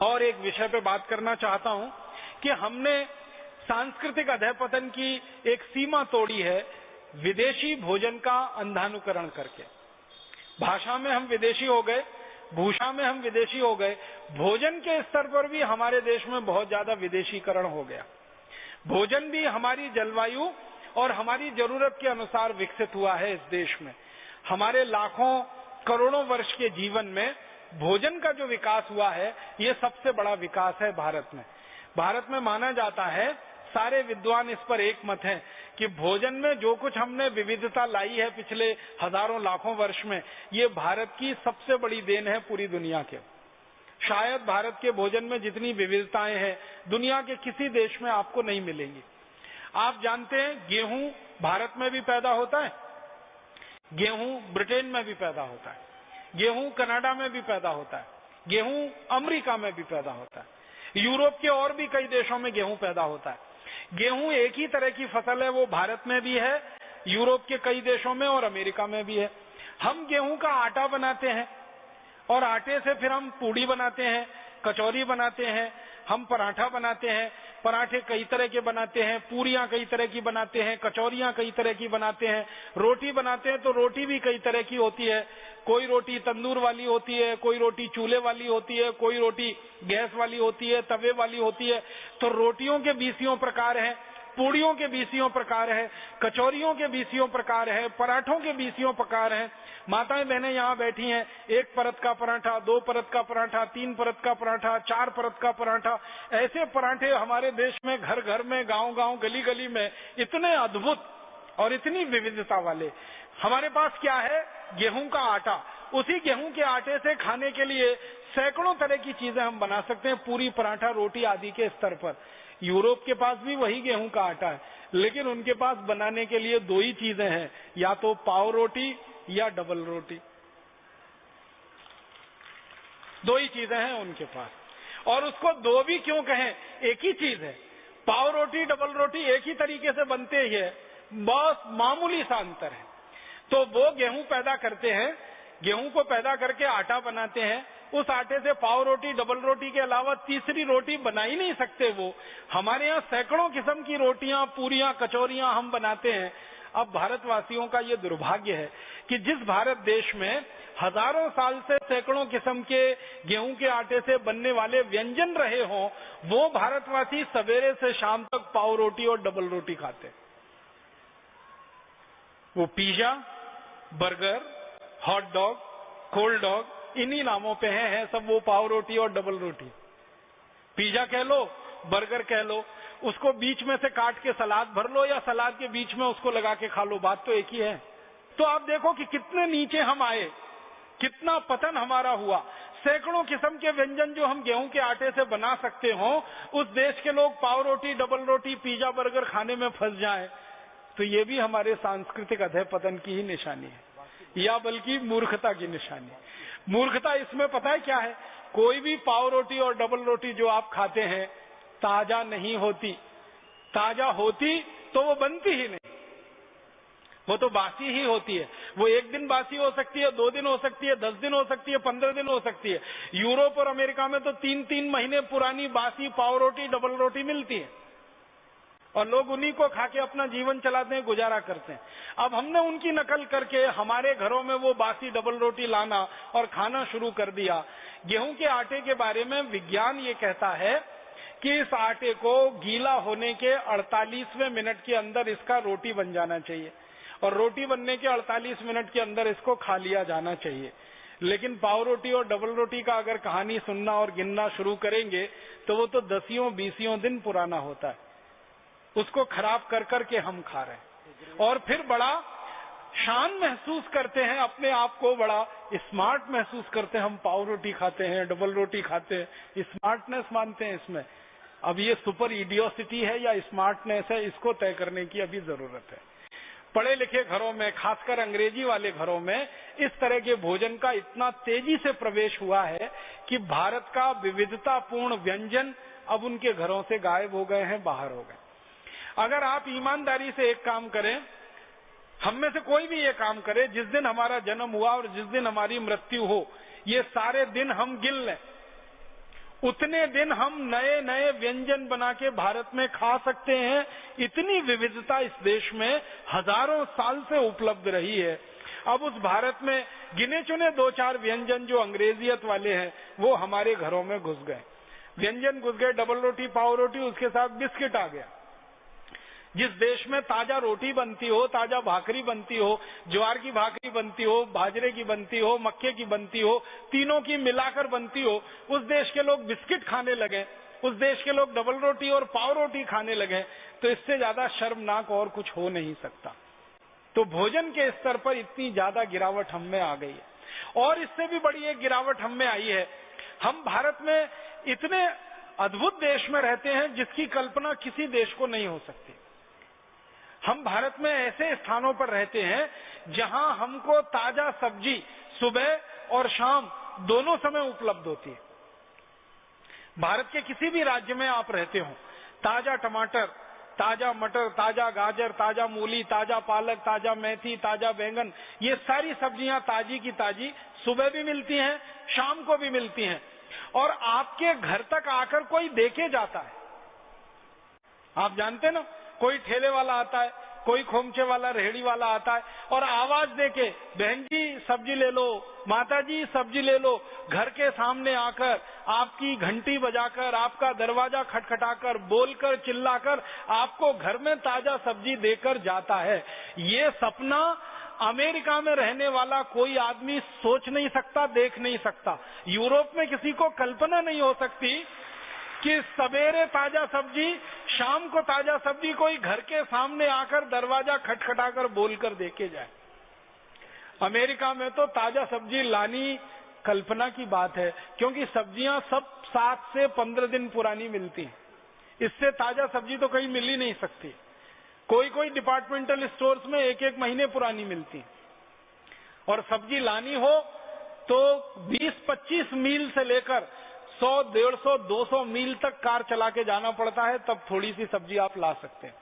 और एक विषय पे बात करना चाहता हूं कि हमने सांस्कृतिक अधःपतन की एक सीमा तोड़ी है विदेशी भोजन का अंधानुकरण करके। भाषा में हम विदेशी हो गए, भूषा में हम विदेशी हो गए, भोजन के स्तर पर भी हमारे देश में बहुत ज्यादा विदेशीकरण हो गया। भोजन भी हमारी जलवायु और हमारी जरूरत के अनुसार विकसित हुआ है इस देश में। हमारे लाखों करोड़ों वर्ष के जीवन में भोजन का जो विकास हुआ है, ये सबसे बड़ा विकास है भारत में। भारत में माना जाता है, सारे विद्वान इस पर एक मत हैं कि भोजन में जो कुछ हमने विविधता लाई है पिछले हजारों लाखों वर्ष में, ये भारत की सबसे बड़ी देन है पूरी दुनिया के। शायद भारत के भोजन में जितनी विविधताएं हैं दुनिया के किसी देश में आपको नहीं मिलेंगी। आप जानते हैं गेहूं भारत में भी पैदा होता है, गेहूं ब्रिटेन में भी पैदा होता है, गेहूं कनाडा में भी पैदा होता है, गेहूं अमेरिका में भी पैदा होता है, यूरोप के और भी कई देशों में गेहूं पैदा होता है। गेहूं एक ही तरह की फसल है, वो भारत में भी है, यूरोप के कई देशों में और अमेरिका में भी है। हम गेहूं का आटा बनाते हैं और आटे से फिर हम पूड़ी बनाते हैं, कचौरी बनाते हैं, हम पराठा बनाते हैं। पराठे कई तरह के बनाते हैं, पूरियां कई तरह की बनाते हैं, कचौरियां कई तरह की बनाते हैं, रोटी बनाते हैं तो रोटी भी कई तरह की होती है। कोई रोटी तंदूर वाली होती है, कोई रोटी चूल्हे वाली होती है, कोई रोटी गैस वाली होती है, तवे वाली होती है। तो रोटियों के बीसियों प्रकार हैं, पूड़ियों के बीसियों प्रकार है, कचौरियों के बीसियों प्रकार है, पराठों के बीसियों प्रकार है। माताएं बहनें यहाँ बैठी हैं, एक परत का पराठा, दो परत का पराठा, तीन परत का पराठा, चार परत का पराठा, ऐसे पराठे हमारे देश में घर घर में, गांव गांव, गली गली में इतने अद्भुत और इतनी विविधता वाले। हमारे पास क्या है? गेहूं का आटा। उसी गेहूं के आटे से खाने के लिए सैकड़ों तरह की चीजें हम बना सकते हैं, पूरी, पराठा, रोटी आदि के स्तर पर। यूरोप के पास भी वही गेहूं का आटा है, लेकिन उनके पास बनाने के लिए दो ही चीजें हैं, या तो पाव रोटी या डबल रोटी। दो ही चीजें हैं उनके पास। और उसको दो भी क्यों कहें, एक ही चीज है। पाव रोटी, डबल रोटी एक ही तरीके से बनते ही है, बहुत मामूली सा अंतर है। तो वो गेहूं पैदा करते हैं, गेहूं को पैदा करके आटा बनाते हैं, उस आटे से पाव रोटी, डबल रोटी के अलावा तीसरी रोटी बना ही नहीं सकते वो। हमारे यहाँ सैकड़ों किस्म की रोटियां, पूरियां, कचौरियां हम बनाते हैं। अब भारतवासियों का ये दुर्भाग्य है कि जिस भारत देश में हजारों साल से सैकड़ों किस्म के गेहूं के आटे से बनने वाले व्यंजन रहे हों, वो भारतवासी सवेरे से शाम तक पाव रोटी और डबल रोटी खाते। वो pizza, burger, hot dog, cold dog, इन्हीं नामों पे हैं सब वो पाव रोटी और डबल रोटी। पिज्जा कह लो, बर्गर कह लो, उसको बीच में से काट के सलाद भर लो या सलाद के बीच में उसको लगा के खा लो, बात तो एक ही है। तो आप देखो कि कितने नीचे हम आए, कितना पतन हमारा हुआ। सैकड़ों किस्म के व्यंजन जो हम गेहूं के आटे से बना सकते हो, उस देश के लोग पाव रोटी, डबल रोटी, पिज्जा, बर्गर खाने में फंस जाएं, तो ये भी हमारे सांस्कृतिक अधःपतन की ही निशानी है, या बल्कि मूर्खता की निशानी। मूर्खता इसमें पता है क्या है? कोई भी पाव रोटी और डबल रोटी जो आप खाते हैं ताजा नहीं होती। ताजा होती तो वो बनती ही नहीं, वो तो बासी ही होती है। वो एक दिन बासी हो सकती है, 2 दिन हो सकती है, 10 दिन हो सकती है, 15 दिन हो सकती है। यूरोप और अमेरिका में तो 3-3 महीने पुरानी बासी पाव रोटी, डबल रोटी मिलती है और लोग उन्हीं को खा के अपना जीवन चलाते हैं, गुजारा करते हैं। अब हमने उनकी नकल करके हमारे घरों में वो बासी डबल रोटी लाना और खाना शुरू कर दिया। गेहूं के आटे के बारे में विज्ञान ये कहता है कि इस आटे को गीला होने के 48वें मिनट के अंदर इसका रोटी बन जाना चाहिए और रोटी बनने के 48 मिनट के अंदर इसको खा लिया जाना चाहिए। लेकिन पाव रोटी और डबल रोटी का अगर कहानी सुनना और गिनना शुरू करेंगे तो वो तो 10-20 दिन पुराना होता है। उसको खराब कर करके हम खा रहे हैं और फिर बड़ा शान महसूस करते हैं, अपने आप को बड़ा स्मार्ट महसूस करते हैं। हम पाव रोटी खाते हैं, डबल रोटी खाते हैं, स्मार्टनेस मानते हैं इसमें। अब ये सुपर इडियोसिटी है या स्मार्टनेस है, इसको तय करने की अभी जरूरत है। पढ़े लिखे घरों में, खासकर अंग्रेजी वाले घरों में, इस तरह के भोजन का इतना तेजी से प्रवेश हुआ है कि भारत का विविधतापूर्ण व्यंजन अब उनके घरों से गायब हो गए हैं, बाहर हो गए। अगर आप ईमानदारी से एक काम करें, हम में से कोई भी ये काम करे, जिस दिन हमारा जन्म हुआ और जिस दिन हमारी मृत्यु हो, ये सारे दिन हम गिन लें, उतने दिन हम नए नए व्यंजन बना के भारत में खा सकते हैं। इतनी विविधता इस देश में हजारों साल से उपलब्ध रही है। अब उस भारत में गिने चुने 2-4 व्यंजन जो अंग्रेजियत वाले हैं वो हमारे घरों में घुस गए। व्यंजन घुस गए, डबल रोटी, पाव रोटी, उसके साथ बिस्किट आ गया। जिस देश में ताजा रोटी बनती हो, ताजा भाकरी बनती हो, ज्वार की भाकरी बनती हो, बाजरे की बनती हो, मक्के की बनती हो, तीनों की मिलाकर बनती हो, उस देश के लोग बिस्किट खाने लगे, उस देश के लोग डबल रोटी और पाव रोटी खाने लगे। तो इससे ज्यादा शर्मनाक और कुछ हो नहीं सकता। तो भोजन के स्तर पर इतनी ज्यादा गिरावट हम में आ गई है। और इससे भी बड़ी एक गिरावट हम में आई है। हम भारत में इतने अद्भुत देश में रहते हैं जिसकी कल्पना किसी देश को नहीं हो सकती। हम भारत में ऐसे स्थानों पर रहते हैं जहां हमको ताजा सब्जी सुबह और शाम दोनों समय उपलब्ध होती है। भारत के किसी भी राज्य में आप रहते हो, ताजा टमाटर, ताजा मटर, ताजा गाजर, ताजा मूली, ताजा पालक, ताजा मेथी, ताजा बैंगन, ये सारी सब्जियां ताजी की ताजी सुबह भी मिलती हैं, शाम को भी मिलती हैं। और आपके घर तक आकर कोई देके जाता है। आप जानते ना, कोई ठेले वाला आता है, कोई खोमचे वाला, रेहड़ी वाला आता है और आवाज देके, बहन जी सब्जी ले लो, माता जी सब्जी ले लो, घर के सामने आकर आपकी घंटी बजाकर, आपका दरवाजा खटखटाकर, बोलकर, चिल्लाकर आपको घर में ताजा सब्जी देकर जाता है। ये सपना अमेरिका में रहने वाला कोई आदमी सोच नहीं सकता, देख नहीं सकता। यूरोप में किसी को कल्पना नहीं हो सकती कि सवेरे ताजा सब्जी, शाम को ताजा सब्जी कोई घर के सामने आकर दरवाजा खटखटाकर बोलकर देके जाए। अमेरिका में तो ताजा सब्जी लानी कल्पना की बात है, क्योंकि सब्जियां सब 7 से 15 दिन पुरानी मिलती हैं। इससे ताजा सब्जी तो कहीं मिल ही नहीं सकती। कोई कोई डिपार्टमेंटल स्टोर्स में 1-1 महीने पुरानी मिलती। और सब्जी लानी हो तो 20-25 मील से लेकर 100, 150, 200 मील तक कार चला के जाना पड़ता है, तब थोड़ी सी सब्जी आप ला सकते हैं।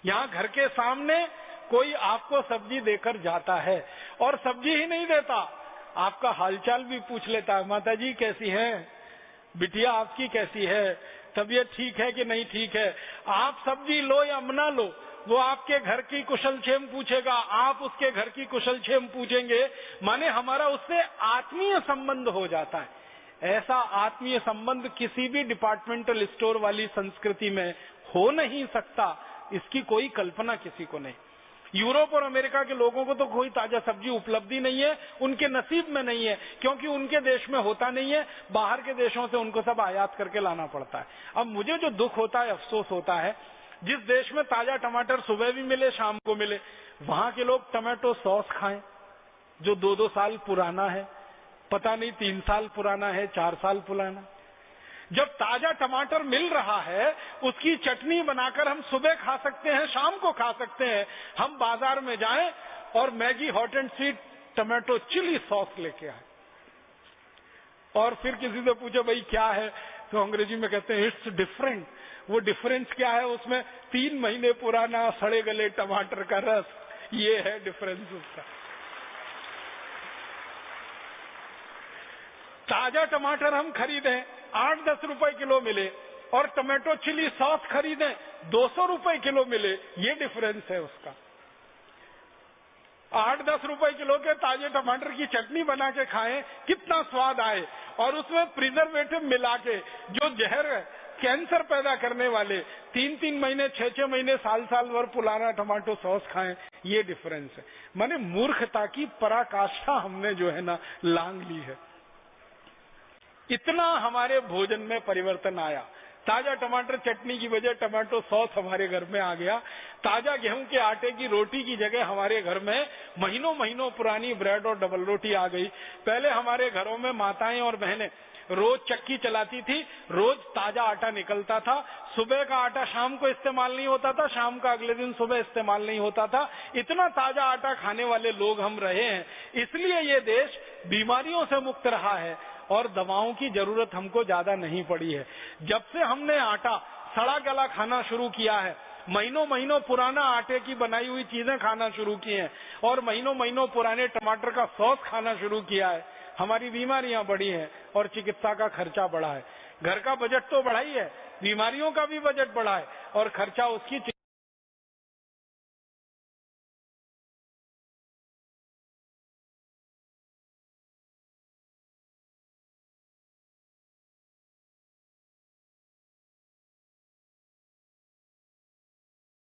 यहाँ घर के सामने कोई आपको सब्जी देकर जाता है, और सब्जी ही नहीं देता, आपका हालचाल भी पूछ लेता है। माता जी कैसी हैं, बिटिया आपकी कैसी है, तबीयत ठीक है कि नहीं ठीक है। आप सब्जी लो या मना लो, वो आपके घर की कुशलक्षेम पूछेगा, आप उसके घर की कुशलक्षेम पूछेंगे। माने हमारा उससे आत्मीय संबंध हो जाता है। ऐसा आत्मीय संबंध किसी भी डिपार्टमेंटल स्टोर वाली संस्कृति में हो नहीं सकता। इसकी कोई कल्पना किसी को नहीं। यूरोप और अमेरिका के लोगों को तो कोई ताजा सब्जी उपलब्धि नहीं है, उनके नसीब में नहीं है, क्योंकि उनके देश में होता नहीं है। बाहर के देशों से उनको सब आयात करके लाना पड़ता है। अब मुझे जो दुख होता है, अफसोस होता है, जिस देश में ताजा टमाटर सुबह भी मिले, शाम को मिले, वहां के लोग टमाटो सॉस खाएं जो 2-2 साल पुराना है, पता नहीं 3 साल पुराना है, 4 साल पुराना। जब ताजा टमाटर मिल रहा है, उसकी चटनी बनाकर हम सुबह खा सकते हैं, शाम को खा सकते हैं। हम बाजार में जाएं और Maggi hot and sweet tomato chilli sauce लेके आए, और फिर किसी से पूछे भाई क्या है, तो अंग्रेजी में कहते हैं इट्स डिफरेंट। वो डिफरेंस क्या है? उसमें 3 महीने पुराना सड़े गले टमाटर का रस, ये है डिफरेंस उसका। ताजा टमाटर हम खरीदें 8-10 रुपए किलो मिले, और टमाटो चिली सॉस खरीदें 200 रुपए किलो मिले, ये डिफरेंस है उसका। 8-10 रुपए किलो के ताजे टमाटर की चटनी बना के खाएं, कितना स्वाद आए, और उसमें प्रिजर्वेटिव मिला के जो जहर कैंसर पैदा करने वाले 3-3 महीने, 6-6 महीने, साल भर पुराना टमाटो सॉस खाएं, ये डिफरेंस है। माने मूर्खता की पराकाष्ठा हमने जो है ना लांग ली है। इतना हमारे भोजन में परिवर्तन आया। ताजा टमाटर चटनी की वजह टमाटो सॉस हमारे घर में आ गया। ताजा गेहूं के आटे की रोटी की जगह हमारे घर में महीनों महीनों पुरानी ब्रेड और डबल रोटी आ गई। पहले हमारे घरों में माताएं और बहनें रोज चक्की चलाती थी, रोज ताजा आटा निकलता था। सुबह का आटा शाम को इस्तेमाल नहीं होता था, शाम का अगले दिन सुबह इस्तेमाल नहीं होता था। इतना ताजा आटा खाने वाले लोग हम रहे हैं, इसलिए ये देश बीमारियों से मुक्त रहा है और दवाओं की जरूरत हमको ज्यादा नहीं पड़ी है। जब से हमने आटा सड़ा गला खाना शुरू किया है, महीनों महीनों पुराना आटे की बनाई हुई चीजें खाना शुरू की हैं, और महीनों महीनों पुराने टमाटर का सॉस खाना शुरू किया है, हमारी बीमारियां बढ़ी हैं और चिकित्सा का खर्चा बढ़ा है। घर का बजट तो बढ़ा ही है, बीमारियों का भी बजट बढ़ा है और खर्चा उसकी